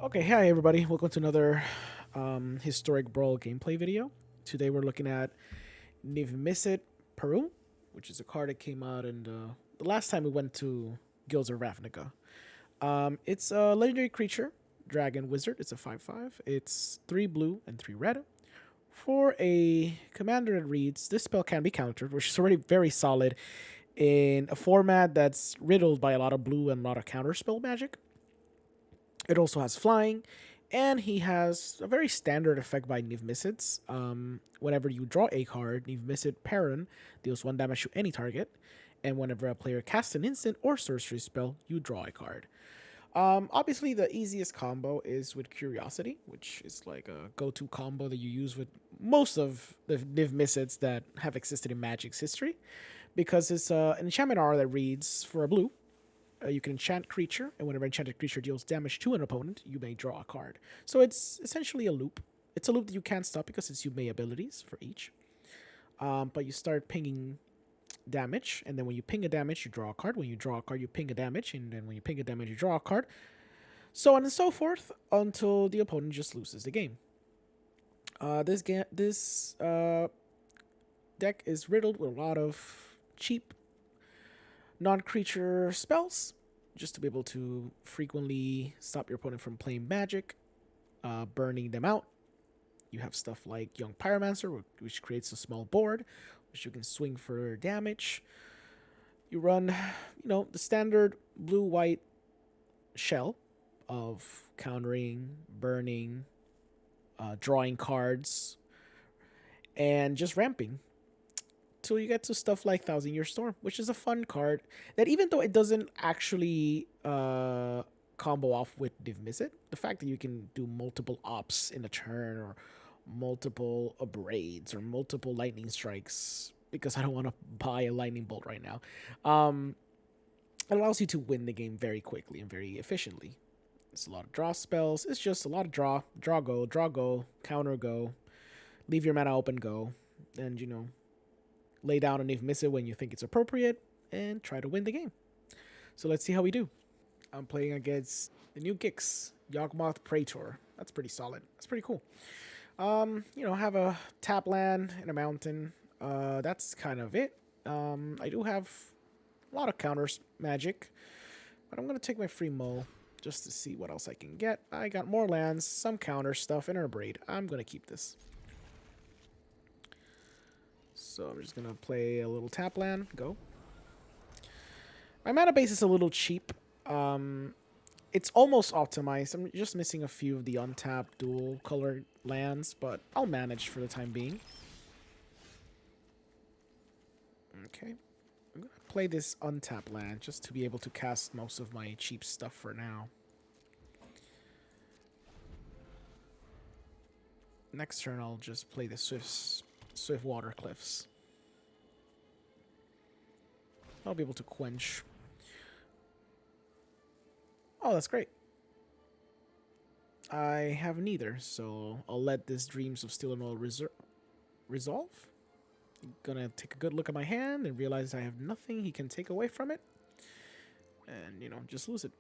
Okay, hi everybody. Welcome to another historic Brawl gameplay video. Today we're looking at Niv-Mizzet Parun, which is a card that came out in the last time we went to Guilds of Ravnica. It's a legendary creature, dragon wizard. It's a 5/5. It's 3 blue and 3 red. For a commander that reads, this spell can be countered, which is already very solid in a format that's riddled by a lot of blue and a lot of counter spell magic. It also has flying, and he has a very standard effect by Niv-Mizzet. Whenever you draw a card, Niv-Mizzet Parun deals 1 damage to any target, and whenever a player casts an instant or sorcery spell, you draw a card. Obviously, the easiest combo is with Curiosity, which is like a go-to combo that you use with most of the Niv-Mizzets that have existed in Magic's history, because it's an enchantment R that reads for a blue. You can enchant creature, and whenever enchanted creature deals damage to an opponent, you may draw a card. So it's essentially a loop. It's a loop that you can't stop because it's you may abilities for each. But you start pinging damage, and then when you ping a damage, you draw a card. When you draw a card, you ping a damage, and then when you ping a damage, you draw a card. So on and so forth until the opponent just loses the game. This deck is riddled with a lot of cheap non-creature spells, just to be able to frequently stop your opponent from playing magic, burning them out. You have stuff like Young Pyromancer, which creates a small board, which you can swing for damage. You run, the standard blue-white shell of countering, burning, drawing cards, and just ramping till you get to stuff like Thousand Year Storm, which is a fun card that, even though it doesn't actually combo off with Niv-Mizzet, the fact that you can do multiple ops in a turn, or multiple abrades, or multiple lightning strikes, because I don't want to buy a lightning bolt right now, it allows you to win the game very quickly and very efficiently. It's a lot of draw spells. It's just a lot of draw go, counter go, leave your mana open go, and lay down a Niv-Mizzet when you think it's appropriate, and try to win the game. So let's see how we do. I'm playing against the new Gix, Yawgmoth Praetor. That's pretty solid. That's pretty cool. Have a tap land and a mountain. That's kind of it. I do have a lot of counters magic, but I'm going to take my free mull just to see what else I can get. I got more lands, some counter stuff, and a braid. I'm going to keep this. So I'm just going to play a little tap land. Go. My mana base is a little cheap. It's almost optimized. I'm just missing a few of the untapped dual colored lands, but I'll manage for the time being. Okay. I'm going to play this untapped land just to be able to cast most of my cheap stuff for now. Next turn, I'll just play the Swift Water Cliffs. I'll be able to Quench. Oh, that's great. I have neither, so I'll let this Dreams of Steel and Oil resolve. Gonna take a good look at my hand and realize I have nothing he can take away from it. And, just lose it.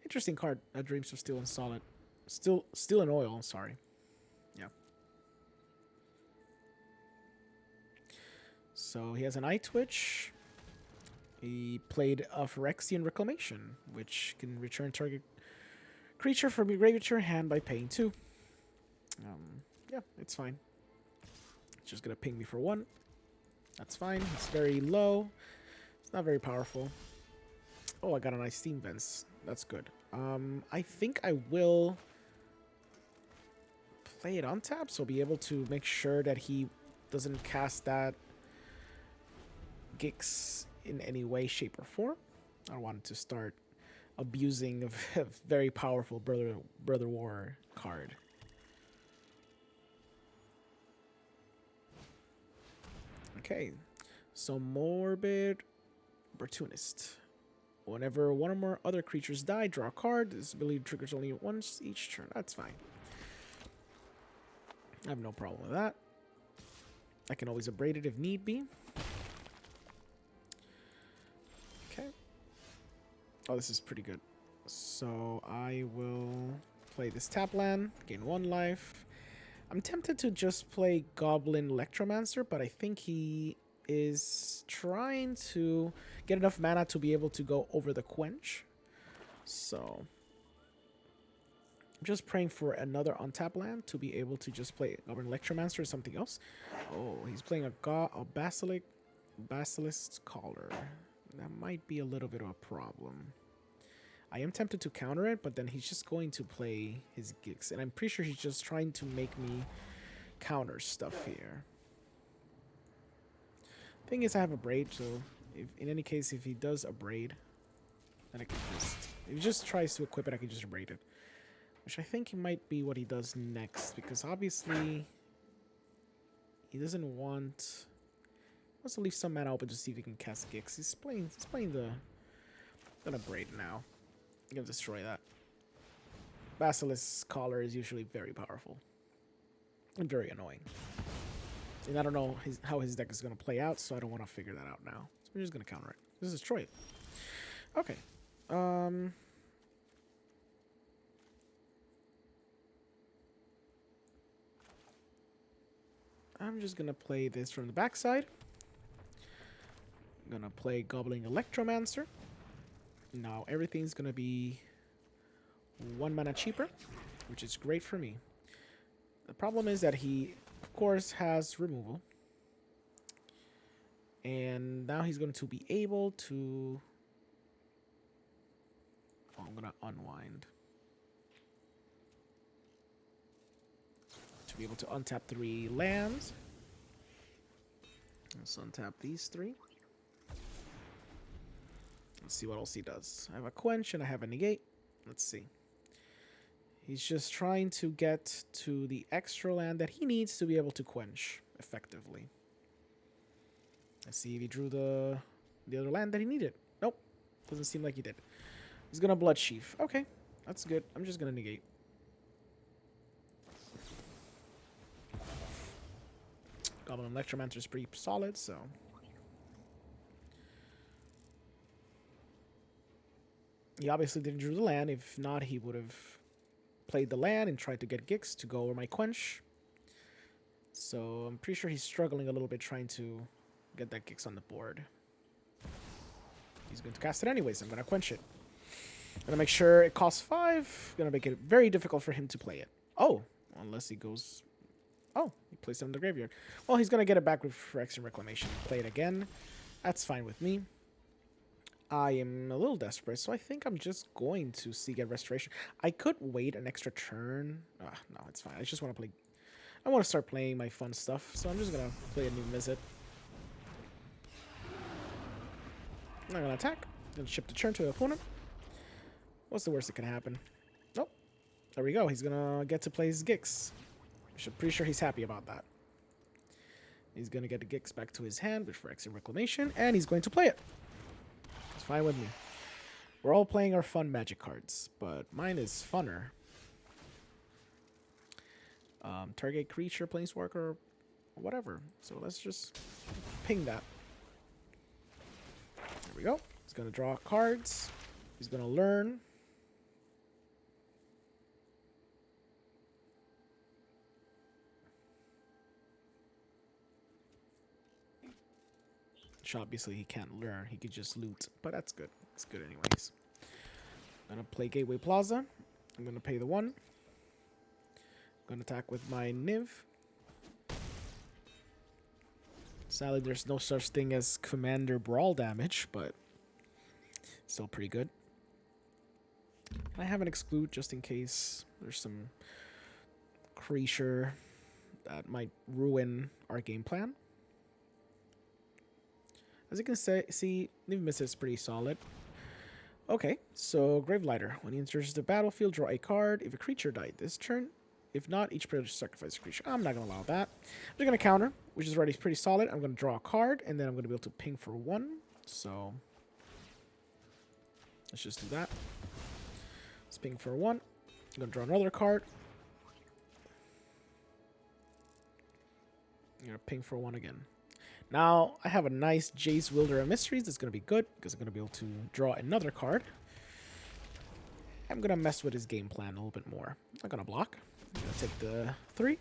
Interesting card, Dreams of Steel and Solid. Steel and Oil, sorry. Yeah. So he has an Eye Twitch. He played a Phyrexian Reclamation, which can return target creature from your graveyard to your hand by paying 2. Yeah, it's fine. It's just gonna ping me for 1. That's fine. It's very low. It's not very powerful. Oh, I got a nice Steam Vents. That's good. I think I will play it on tap, so I'll be able to make sure that he doesn't cast that Gix in any way, shape, or form. I don't want to start abusing of a very powerful Brother War card. Okay, so Morbid Opportunist. Whenever one or more other creatures die, draw a card. This ability triggers only once each turn. That's fine. I have no problem with that. I can always abrade it if need be. Okay. Oh, this is pretty good. So I will play this tap land, gain 1 life. I'm tempted to just play Goblin Electromancer, but I think he is trying to get enough mana to be able to go over the Quench. So I'm just praying for another untap land to be able to just play Goblin Electromancer or something else. Oh, he's playing a Basilisk's Collar. That might be a little bit of a problem. I am tempted to counter it, but then he's just going to play his gigs. And I'm pretty sure he's just trying to make me counter stuff here. Thing is, I have a braid, so if, in any case, if he does a braid, then I can just... If he just tries to equip it, I can just braid it. Which I think might be what he does next, because obviously he doesn't want... He wants to leave some mana open to see if he can cast Gix. He's playing the... I'm gonna braid now. I'm gonna destroy that. Basilisk's Collar is usually very powerful. And very annoying. And I don't know how his deck is gonna play out, so I don't want to figure that out now. So we're just gonna counter it. Just destroy it. Okay. I'm just gonna play this from the backside. I'm gonna play Goblin Electromancer. Now everything's gonna be 1 mana cheaper, which is great for me. The problem is that he, of course, has removal. And now he's going to be able to... Oh, I'm gonna unwind. To be able to untap 3 lands. Let's untap these 3. Let's see what else he does. I have a Quench and I have a Negate. Let's see. He's just trying to get to the extra land that he needs to be able to Quench effectively. Let's see if he drew the other land that he needed. Nope. Doesn't seem like he did. He's going to Blood Sheaf. Okay. That's good. I'm just going to Negate. Goblin Electromancer is pretty solid, so... He obviously didn't draw the land. If not, he would have played the land and tried to get Gix to go over my Quench. So I'm pretty sure he's struggling a little bit trying to get that Gix on the board. He's going to cast it anyways. I'm going to Quench it. I'm going to make sure it costs 5. Going to make it very difficult for him to play it. Oh, unless he goes... Oh, he plays it in the graveyard. Well, he's going to get it back with Phyrexian Reclamation. Play it again. That's fine with me. I am a little desperate, so I think I'm just going to Seagate Restoration. I could wait an extra turn. No, it's fine. I just want to play... I want to start playing my fun stuff, so I'm just going to play a Niv-Mizzet. I'm not going to attack. I'm going to ship the turn to the opponent. What's the worst that can happen? Nope. There we go. He's going to get to play his Gix. I'm pretty sure he's happy about that. He's going to get the Gix back to his hand with Phyrexian Reclamation, and he's going to play it. It's fine with me. We're all playing our fun Magic cards, but mine is funner. Target creature, planeswalker, whatever. So let's just ping that. There we go. He's going to draw cards. He's going to learn. Which obviously he can't learn. He could just loot, but that's good. It's good anyways. I'm going to play Gateway Plaza. I'm going to pay the 1. I'm going to attack with my Niv. Sadly, there's no such thing as Commander Brawl damage, but still pretty good. I have an Exclude just in case there's some creature that might ruin our game plan. As you can see, Niv-Mizzet is pretty solid. Okay, so Gravelighter. When he enters the battlefield, draw a card. If a creature died this turn, if not, each player sacrifices a creature. I'm not going to allow that. I'm just going to counter, which is already pretty solid. I'm going to draw a card, and then I'm going to be able to ping for 1. So let's just do that. Let's ping for 1. I'm going to draw another card. I'm going to ping for 1 again. Now, I have a nice Jace Wilder of Mysteries. That's going to be good because I'm going to be able to draw another card. I'm going to mess with his game plan a little bit more. I'm not going to block. I'm going to take the 3.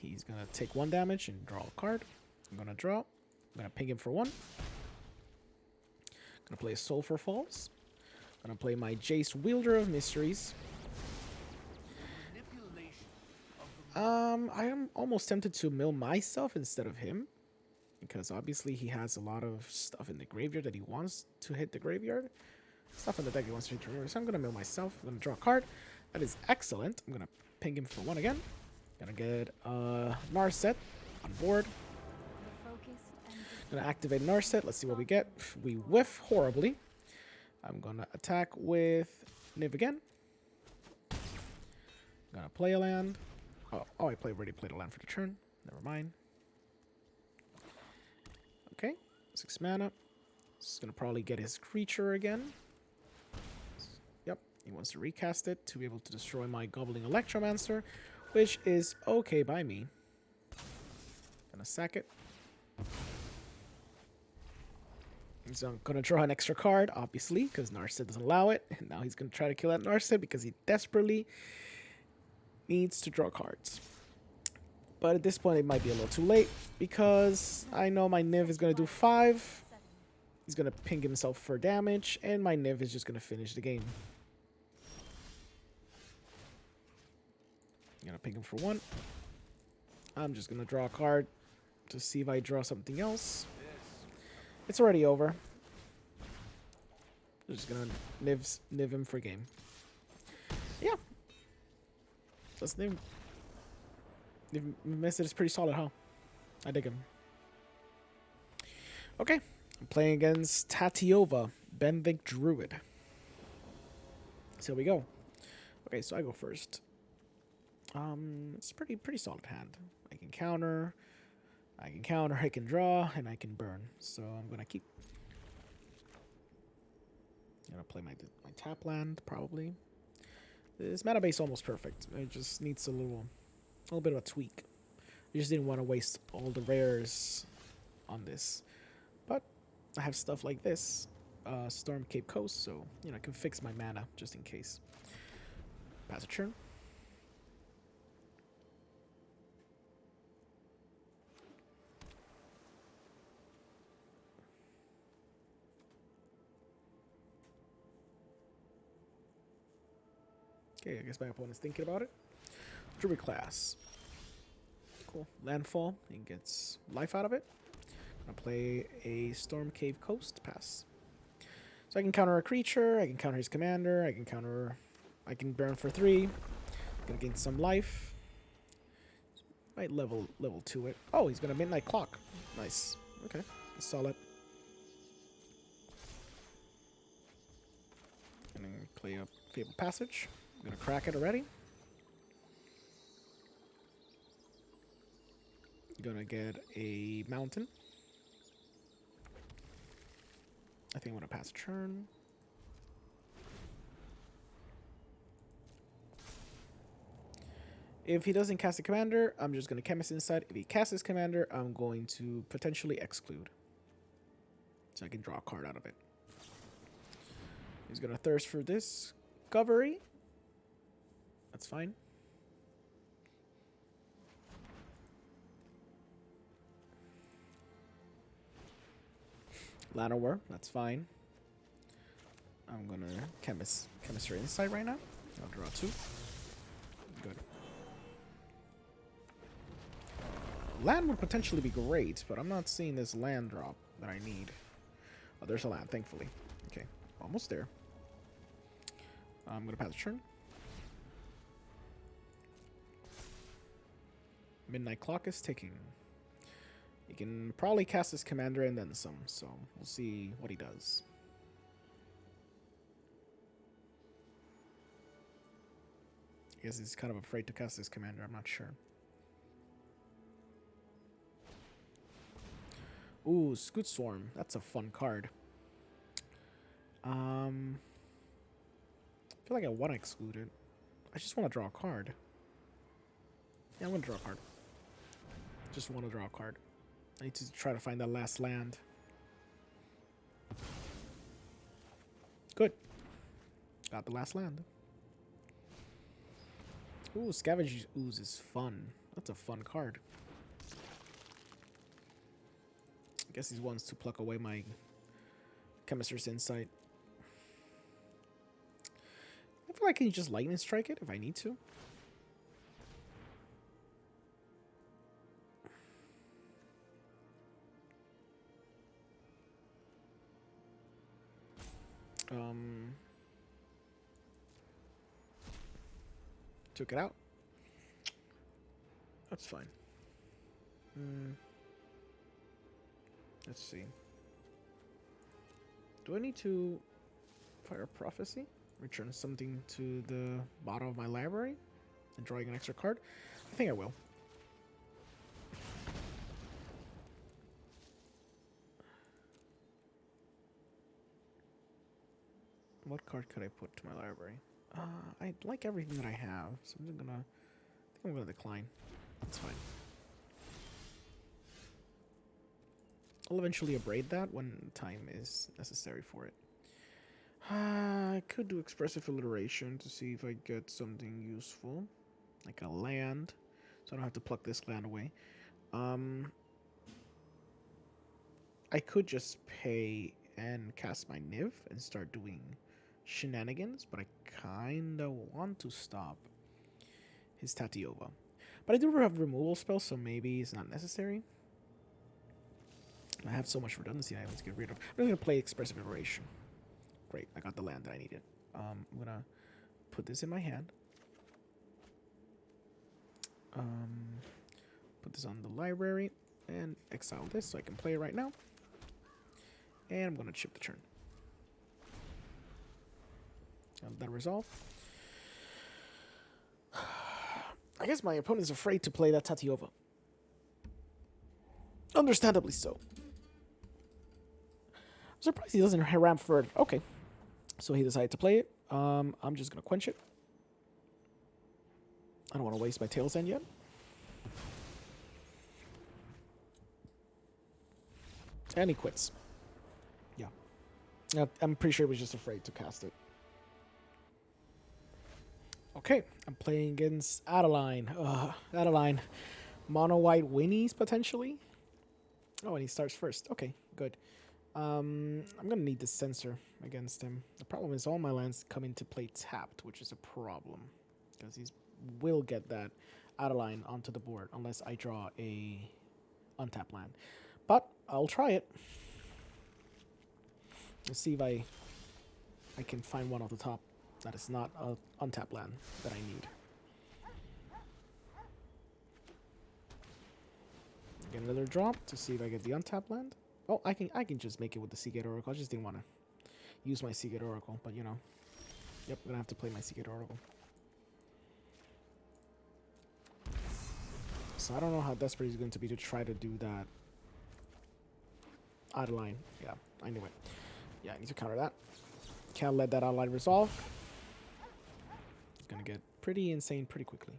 He's going to take 1 damage and draw a card. I'm going to draw. I'm going to ping him for 1. I'm going to play Sulphur Falls. I'm going to play my Jace, Wielder of Mysteries. I am almost tempted to mill myself instead of him, because obviously he has a lot of stuff in the graveyard that he wants to hit the graveyard. Stuff in the deck he wants to hit the graveyard. So I'm going to mill myself. I'm going to draw a card. That is excellent. I'm going to ping him for 1 again. Going to get Narset on board. Going to activate Narset. Let's see what we get. We whiff horribly. I'm going to attack with Niv again. I'm going to play a land. Oh, I already played a land for the turn. Never mind. Okay, 6 mana. He's going to probably get his creature again. Yep, he wants to recast it to be able to destroy my Goblin Electromancer, which is okay by me. Gonna sack it. So I'm gonna draw an extra card, obviously, because Narset doesn't allow it. And now he's gonna try to kill that Narset because he desperately needs to draw cards. But at this point, it might be a little too late because I know my Niv is gonna do 5. He's gonna ping himself for damage, and my Niv is just gonna finish the game. I'm gonna ping him for 1. I'm just gonna draw a card to see if I draw something else. It's already over. I'm just gonna Niv him for game. Yeah. That's Niv-Mizzet is pretty solid, huh? I dig him. Okay. I'm playing against Tatiova, Benthic Druid. So here we go. Okay, so I go first. It's pretty solid hand. I can counter, I can draw, and I can burn. So I'm gonna keep. I'm gonna play my tap land probably. This mana base is almost perfect. It just needs a little bit of a tweak. I just didn't want to waste all the rares on this, but I have stuff like this, Storm Cape Coast, so I can fix my mana just in case. Pass a turn. Okay, I guess my opponent's thinking about it. Druid class. Cool. Landfall. He gets life out of it. I'm going to play a Storm Cave Coast. Pass. So I can counter a creature. I can counter his commander. I can burn for 3. I'm going to gain some life. Might level 2 it. Oh, he's going to Midnight Clock. Nice. Okay. That's solid. And then play a Fabled Passage. I'm gonna crack it already. Gonna get a mountain. I think I'm gonna pass a turn. If he doesn't cast a commander, I'm just gonna Chemist inside. If he casts his commander, I'm going to potentially exclude. So I can draw a card out of it. He's gonna thirst for Discovery. That's fine. Ladder War, that's fine. I'm gonna Chemister Insight right now. I'll draw 2. Good. Land would potentially be great, but I'm not seeing this land drop that I need. Oh, there's a land, thankfully. Okay, almost there. I'm gonna pass a turn. Midnight Clock is ticking. He can probably cast his commander and then some, so we'll see what he does. I guess he's kind of afraid to cast his commander, I'm not sure. Ooh, Scoot Swarm. That's a fun card. I feel like I want to exclude it. I just want to draw a card. Yeah, I want to draw a card. Just want to draw a card. I need to try to find that last land. Good. Got the last land. Ooh, Scavenge Ooze is fun. That's a fun card. I guess he wants to pluck away my Chemister's Insight. I feel like I can just Lightning Strike it if I need to. Took it out. That's fine. Let's see. Do I need to fire Prophecy? Return something to the bottom of my library? And drawing an extra card? I think I will. What card could I put to my library? I like everything that I have, so I think I'm gonna decline. That's fine. I'll eventually abrade that when time is necessary for it. I could do Expressive Alliteration to see if I get something useful, like a land, so I don't have to pluck this land away. I could just pay and cast my Niv and start doing shenanigans, but I kinda want to stop his Tatiova. But I do have removal spells, so maybe it's not necessary. I have so much redundancy I have to get rid of. I'm gonna play Expressive Iteration. Great, I got the land that I needed. I'm gonna put this in my hand. Put this on the library and exile this so I can play it right now. And I'm gonna chip the turn. That resolve. I guess my opponent's afraid to play that Tatiova. Understandably so. I'm surprised he doesn't ram further. Okay. So he decided to play it. I'm just going to quench it. I don't want to waste my Tail's End yet. And he quits. Yeah. I'm pretty sure he was just afraid to cast it. Okay, I'm playing against Adeline. Adeline. Mono white Winnies, potentially? Oh, and he starts first. Okay, good. I'm going to need the Censor against him. The problem is all my lands come into play tapped, which is a problem. Because he will get that Adeline onto the board unless I draw a untapped land. But I'll try it. Let's see if I can find one off the top. That is not an untapped land that I need. Get another drop to see if I get the untapped land. Oh, I can just make it with the Seagate Oracle. I just didn't want to use my Seagate Oracle, but you know. Yep, I'm gonna have to play my Seagate Oracle. So I don't know how desperate he's going to be to try to do that. Adeline. Yeah, I knew it. Yeah, I need to counter that. Can't let that Adeline resolve. It's gonna get pretty insane pretty quickly.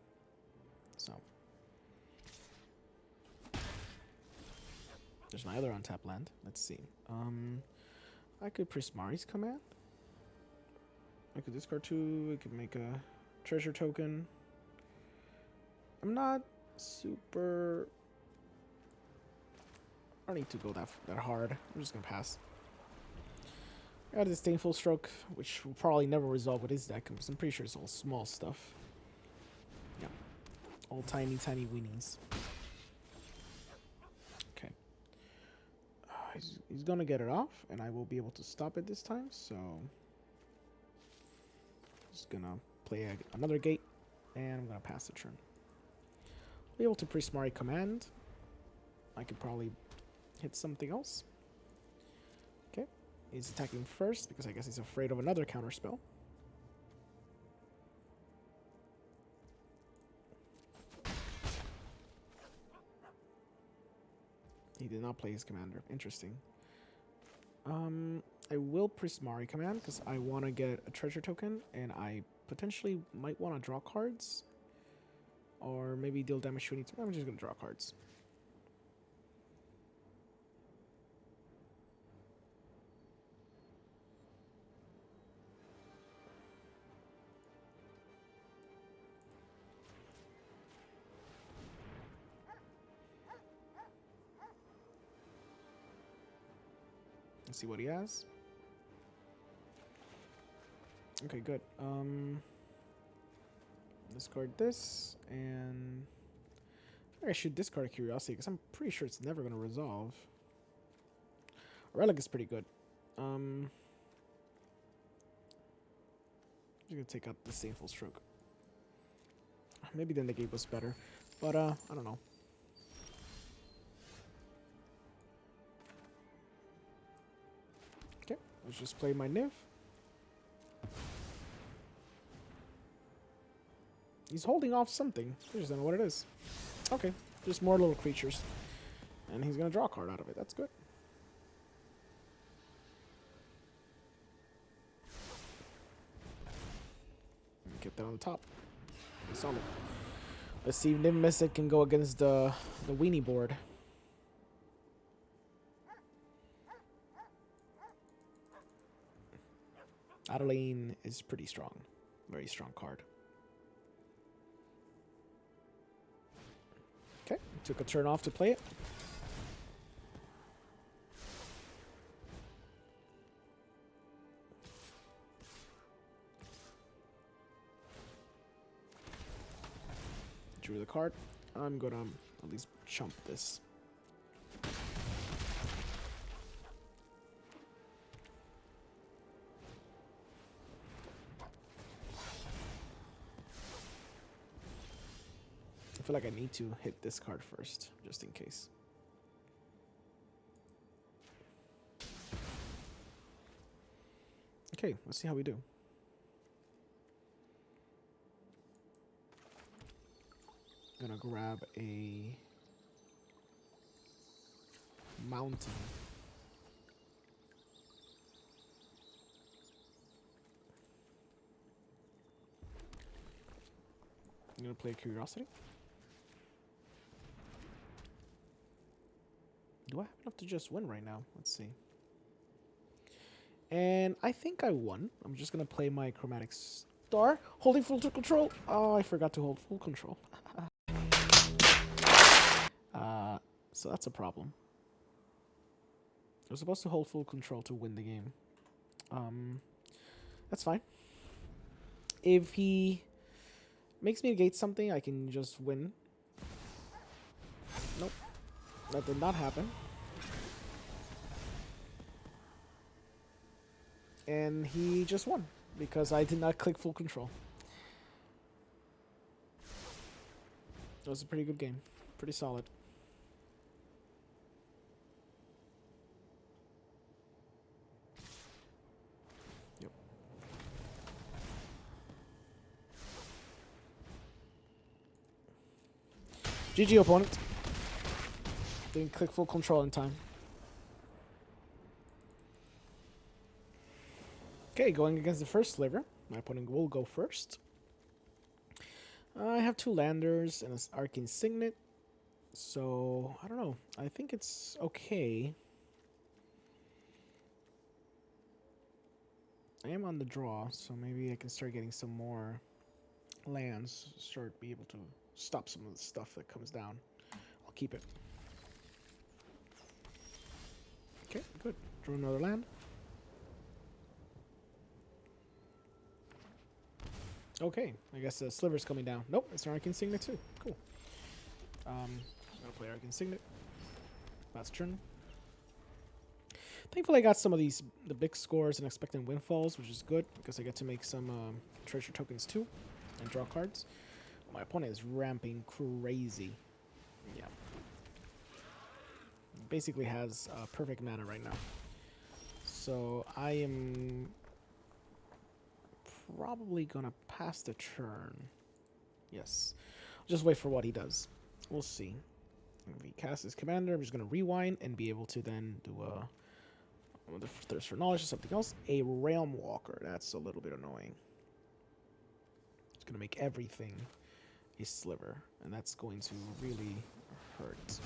So there's my other untapped land. Let's see. I could Prismari's Command. I could discard 2. I could make a treasure token. I'm not super. I don't need to go that hard. I'm just gonna pass. I got a Disdainful Stroke, which will probably never resolve with his deck, because I'm pretty sure it's all small stuff. Yeah. All tiny, tiny weenies. Okay. He's gonna get it off, and I will be able to stop it this time, so just gonna play another gate, and I'm gonna pass the turn. Be able to Prismari Command. I could probably hit something else. Okay. He's attacking first because I guess he's afraid of another counterspell. He did not play his commander. Interesting. I will Prismari Command because I want to get a treasure token, and I potentially might want to draw cards. Or maybe deal damage to any. I'm just going to draw cards. Let's see what he has. Okay, good. Discard this, and I should discard a Curiosity because I'm pretty sure it's never going to resolve. Relic is pretty good. I'm just going to take out the Saneful Stroke. Maybe the Negate was better, but I don't know. Okay, let's just play my Niv. He's holding off something. I just don't know what it is. Okay, just more little creatures. And he's going to draw a card out of it. That's good. Get that on the top. Solid. Let's see if Niv-Mizzet can go against the weenie board. Adeline is pretty strong. Very strong card. Okay, took a turn off to play it. Drew the card. I'm gonna at least chump this. I feel like I need to hit this card first, just in case. Okay, let's see how we do. Gonna grab a mountain. I'm gonna play a Curiosity. Do I have enough to just win right now? Let's see. And I think I won. I'm just gonna play my Chromatic Star. Holding full control. Oh, I forgot to hold full control. So that's a problem. I was supposed to hold full control to win the game. That's fine. If he makes me negate something, I can just win. Nope. That did not happen. And he just won because I did not click full control. It was a pretty good game. Pretty solid. Yep. GG opponent. Didn't click full control in time. Okay, going against the first Sliver. My opponent will go first. I have 2 landers and an Arcane Signet. So, I don't know. I think it's okay. I am on the draw, so maybe I can start getting some more lands. Start be able to stop some of the stuff that comes down. I'll keep it. Okay, good. Draw another land. Okay, I guess the Sliver's coming down. Nope, it's an Arcane Signet too. Cool. I'm gonna play Arcane Signet. Last turn. Thankfully, I got some of the big scores and expectant windfalls, which is good because I get to make some treasure tokens too and draw cards. My opponent is ramping crazy. Yeah. Basically has perfect mana right now. So I am probably gonna pass the turn. Yes. Just wait for what he does. We'll see. If he casts his commander, I'm just gonna rewind and be able to then do the Thirst for Knowledge or something else. A Realm Walker. That's a little bit annoying. It's gonna make everything a Sliver, and that's going to really hurt.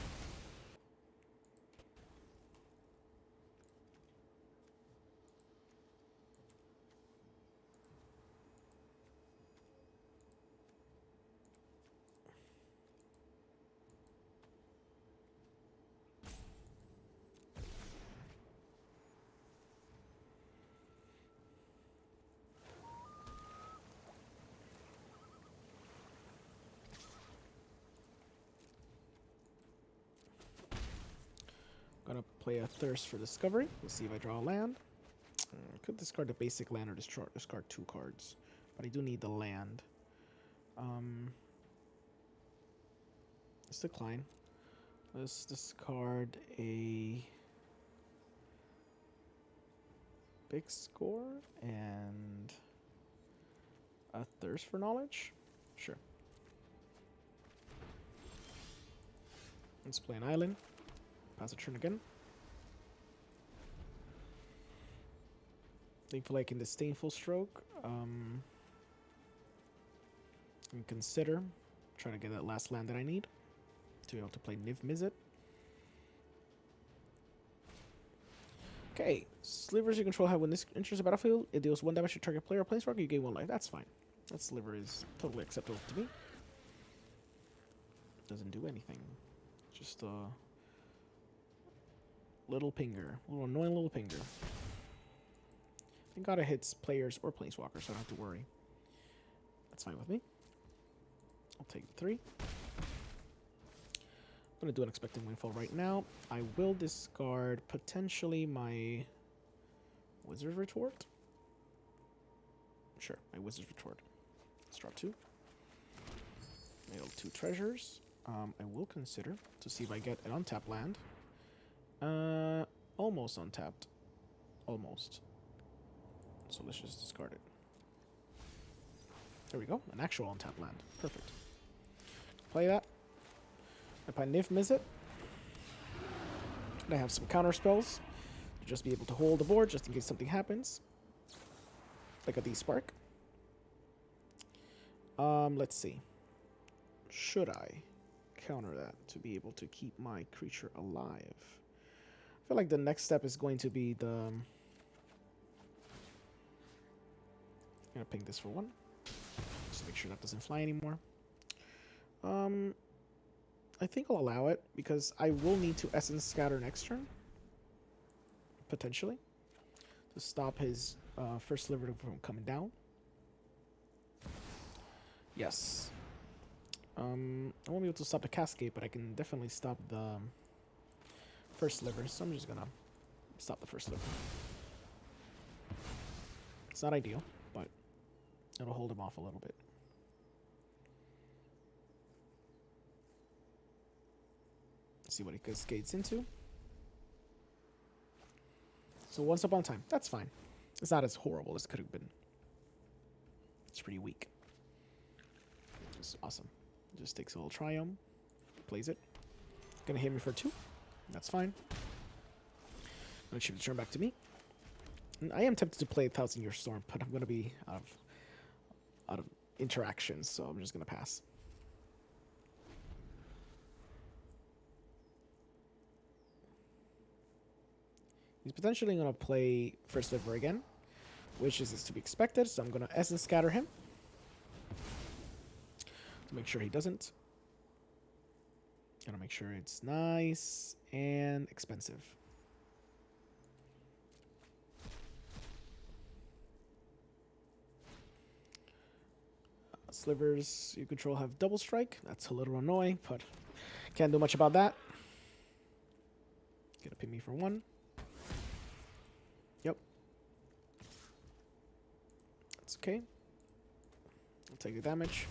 Play a Thirst for Discovery. Let's see if I draw a land. I could discard the basic land or discard 2 cards. But I do need the land. Let's decline. Let's discard a big score and a Thirst for Knowledge. Sure. Let's play an island. Pass a turn again. Thankfully I can Disdainful Stroke. And consider trying to get that last land that I need to be able to play Niv-Mizzet. Okay, Slivers you control have when this enters the battlefield, it deals 1 damage to target player or planeswalker, you gain 1 life. That's fine. That Sliver is totally acceptable to me. Doesn't do anything. Just a little pinger. A little annoying little pinger. Thank God it hits players or planeswalkers, so I don't have to worry. That's fine with me. I'll take the 3. I'm going to do an Expected Windfall right now. I will discard potentially my Wizard's Retort. Sure, my Wizard's Retort. Let's drop 2. Nail 2 treasures. I will consider to see if I get an untapped land. Almost untapped. Almost. So let's just discard it. There we go. An actual untapped land. Perfect. Play that. I play Niv-Mizzet. And I have some counter spells to just be able to hold the board just in case something happens. Like a D-Spark. Let's see. Should I counter that to be able to keep my creature alive? I feel like the next step is going to be the... I'm gonna ping this for 1. Just make sure that doesn't fly anymore. I think I'll allow it because I will need to Essence Scatter next turn. Potentially. To stop his first Sliver from coming down. Yes. I won't be able to stop the Cascade, but I can definitely stop the first Sliver. So I'm just gonna stop the first Sliver. It's not ideal, but it'll hold him off a little bit. See what he cascades into. So Once Upon a Time. That's fine. It's not as horrible as it could have been. It's pretty weak. It's awesome. Just takes a little Triumph. Plays it. Gonna hit me for 2. That's fine. Gonna shift the turn back to me. And I am tempted to play 1,000-Year Storm, but I'm gonna be out of interactions, so I'm just gonna pass. He's potentially going to play First Sliver again, which is to be expected, so I'm going to Essence Scatter him to make sure he doesn't. Going to make sure it's nice and expensive. Slivers you control have Double Strike. That's a little annoying, but can't do much about that. Gonna ping me for 1. Yep. That's okay. I'll take the damage.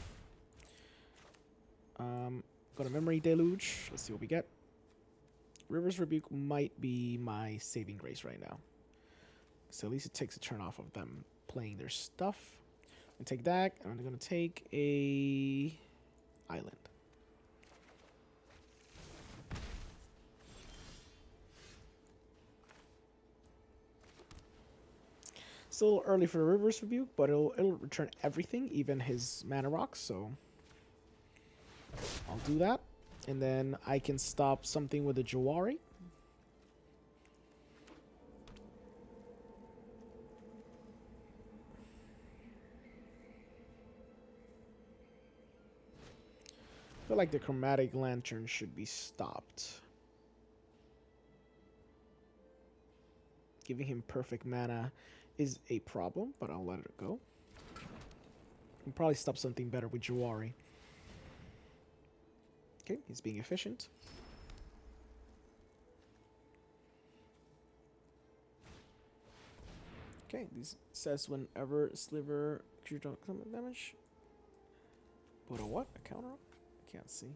Got a Memory Deluge. Let's see what we get. River's Rebuke might be my saving grace right now. So at least it takes a turn off of them playing their stuff. I'm gonna take that, and I'm gonna take a island. Still early for the River's Rebuke, but it'll return everything, even his mana rocks, so I'll do that. And then I can stop something with a Jawari. I feel like the Chromatic Lantern should be stopped. Giving him perfect mana is a problem, but I'll let it go. I'll probably stop something better with Jawari. Okay, he's being efficient. Okay, this says whenever Sliver creature don't come damage. Put a what? A counter? I can't see.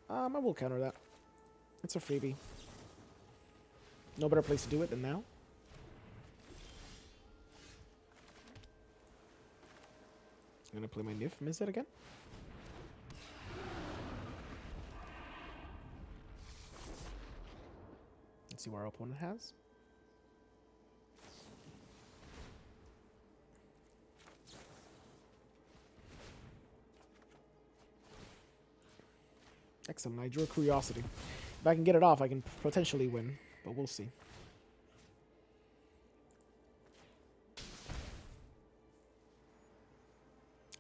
I will counter that. It's a freebie. No better place to do it than now. I'm gonna play my Niv-Mizzet again. Let's see what our opponent has. Excellent. I drew a Curiosity. If I can get it off, I can potentially win, but we'll see.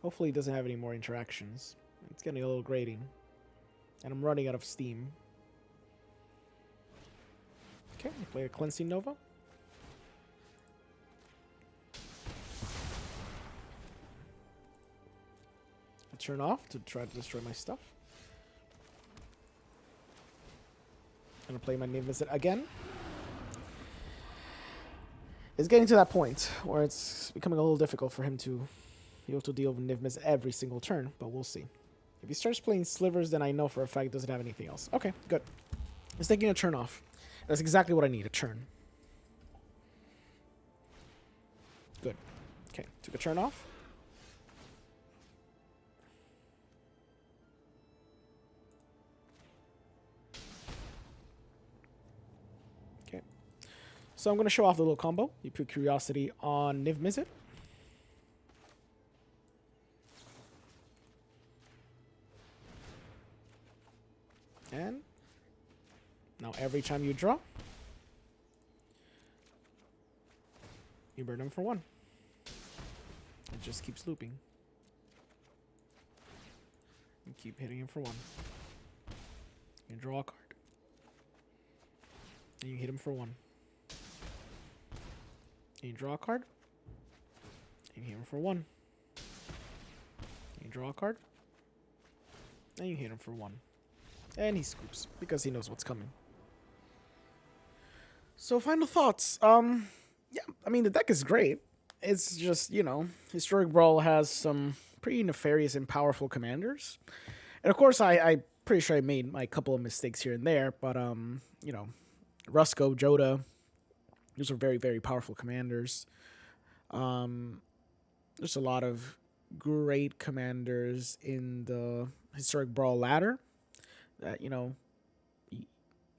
Hopefully it doesn't have any more interactions. It's getting a little grating. And I'm running out of steam. Okay, we play a Cleansing Nova. I turn off to try to destroy my stuff. I'm gonna play my Niv-Mizzet again. It's getting to that point where it's becoming a little difficult for him to be able to deal with Niv-Mizzet every single turn, but we'll see. If he starts playing Slivers, then I know for a fact he doesn't have anything else. Okay, good. He's taking a turn off. That's exactly what I need, a turn. Good. Okay, took a turn off. Okay. So I'm going to show off the little combo. You put Curiosity on Niv-Mizzet. And now every time you draw, you burn him for 1. It just keeps looping. You keep hitting him for 1. You draw a card. And you hit him for 1. And you draw a card. And you hit him for 1. You draw a card. And you hit him for 1. And he scoops because he knows what's coming. So final thoughts. Yeah, I mean the deck is great. It's just, you know, Historic Brawl has some pretty nefarious and powerful commanders. And of course I'm pretty sure I made my couple of mistakes here and there, but you know, Rusko, Joda, those are very, very powerful commanders. There's a lot of great commanders in the Historic Brawl ladder that, you know,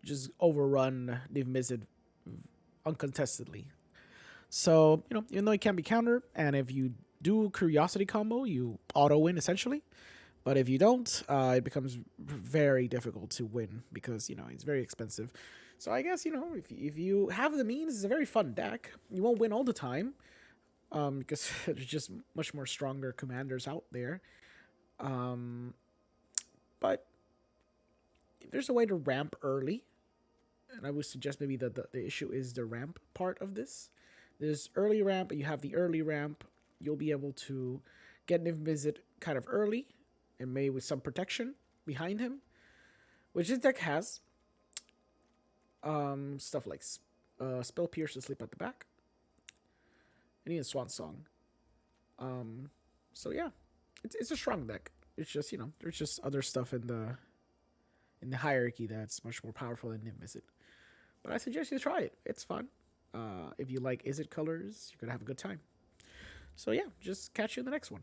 just overrun Niv-Mizzet uncontestedly. So, you know, even though it can be countered, and if you do Curiosity combo, you auto-win essentially. But if you don't, it becomes very difficult to win because, you know, it's very expensive. So I guess, you know, if you have the means, it's a very fun deck. You won't win all the time because there's just much more stronger commanders out there. But there's a way to ramp early, and I would suggest maybe that the issue is the ramp part of this. There's early ramp, and you have the early ramp. You'll be able to get Niv-Mizzet kind of early, and maybe with some protection behind him, which this deck has. Stuff like Spell Pierce to sleep at the back, and even Swan Song. So yeah, it's a strong deck. It's just, you know, there's just other stuff in the hierarchy that's much more powerful than Niv-Mizzet. But I suggest you try it. It's fun. If you like Izzet colors, you're going to have a good time. So yeah, just catch you in the next one.